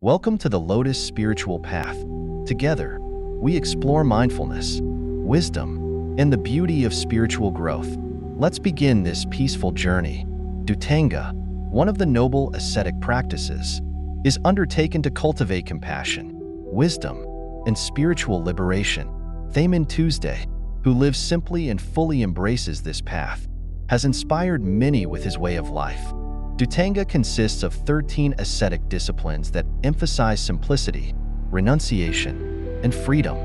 Welcome to the Lotus Spiritual Path. Together, we explore mindfulness, wisdom, and the beauty of spiritual growth. Let's begin this peaceful journey. Dhutanga, one of the noble ascetic practices, is undertaken to cultivate compassion, wisdom, and spiritual liberation. Thầy Minh Tuệ, who lives simply and fully embraces this path, has inspired many with his way of life. Dhutanga consists of 13 ascetic disciplines that emphasize simplicity, renunciation, and freedom.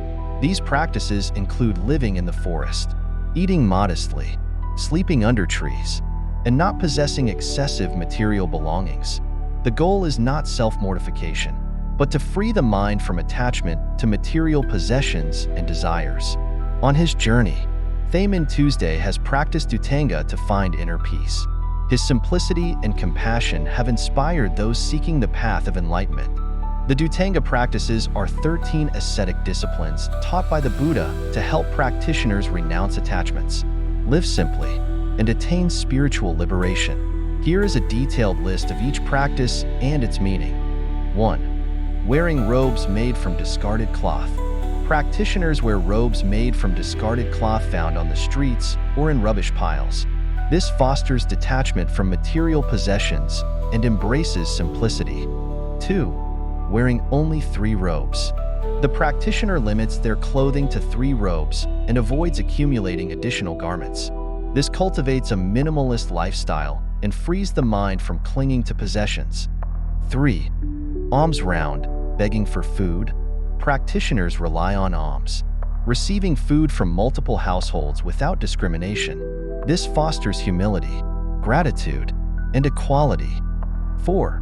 These practices include living in the forest, eating modestly, sleeping under trees, and not possessing excessive material belongings. The goal is not self-mortification, but to free the mind from attachment to material possessions and desires. On his journey, Thầy Minh Tuệ has practiced Dhutanga to find inner peace. His simplicity and compassion have inspired those seeking the path of enlightenment. The Dhutanga practices are 13 ascetic disciplines taught by the Buddha to help practitioners renounce attachments, live simply, and attain spiritual liberation. Here is a detailed list of each practice and its meaning. 1. Wearing robes made from discarded cloth. Practitioners wear robes made from discarded cloth found on the streets or in rubbish piles. This fosters detachment from material possessions and embraces simplicity. 2. Wearing only 3 robes. The practitioner limits their clothing to 3 robes and avoids accumulating additional garments. This cultivates a minimalist lifestyle and frees the mind from clinging to possessions. 3. Alms round, begging for food. Practitioners rely on alms, receiving food from multiple households without discrimination. This fosters humility, gratitude, and equality. 4.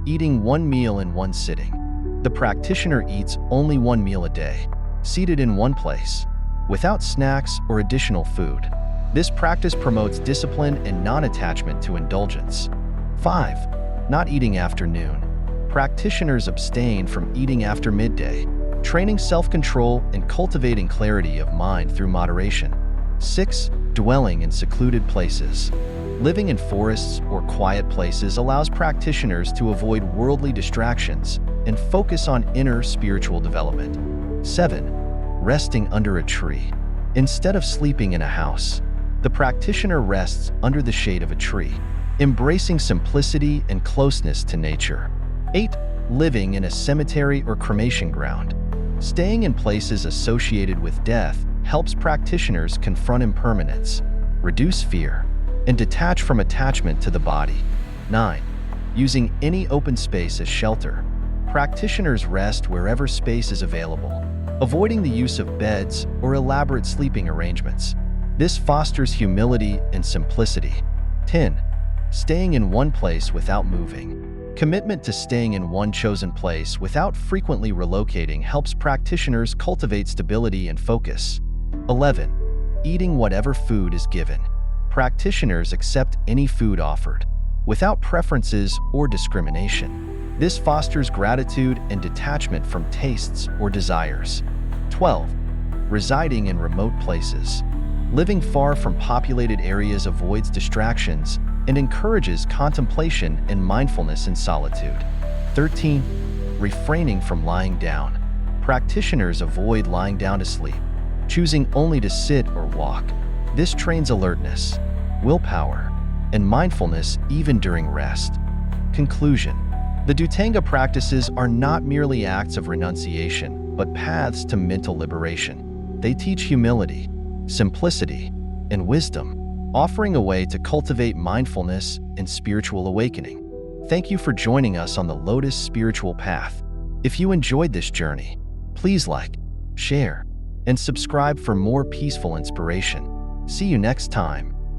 Eating one meal in one sitting. The practitioner eats only one meal a day, seated in one place, without snacks or additional food. This practice promotes discipline and non-attachment to indulgence. 5. Not eating after noon. Practitioners abstain from eating after midday, training self-control and cultivating clarity of mind through moderation. 6. Dwelling in secluded places. Living in forests or quiet places allows practitioners to avoid worldly distractions and focus on inner spiritual development. 7. Resting under a tree. Instead of sleeping in a house, the practitioner rests under the shade of a tree, embracing simplicity and closeness to nature. 8. Living in a cemetery or cremation ground. Staying in places associated with death helps practitioners confront impermanence, reduce fear, and detach from attachment to the body. 9. Using any open space as shelter. Practitioners rest wherever space is available, avoiding the use of beds or elaborate sleeping arrangements. This fosters humility and simplicity. 10. Staying in one place without moving. Commitment to staying in one chosen place without frequently relocating helps practitioners cultivate stability and focus. 11. Eating whatever food is given. Practitioners accept any food offered, without preferences or discrimination. This fosters gratitude and detachment from tastes or desires. 12. Residing in remote places. Living far from populated areas avoids distractions and encourages contemplation and mindfulness in solitude. 13. Refraining from lying down. Practitioners avoid lying down to sleep, choosing only to sit or walk. This trains alertness, willpower, and mindfulness even during rest. Conclusion. The Dhutanga practices are not merely acts of renunciation, but paths to mental liberation. They teach humility, simplicity, and wisdom, offering a way to cultivate mindfulness and spiritual awakening. Thank you for joining us on the Lotus Spiritual Path. If you enjoyed this journey, please like, share, and subscribe for more peaceful inspiration. See you next time.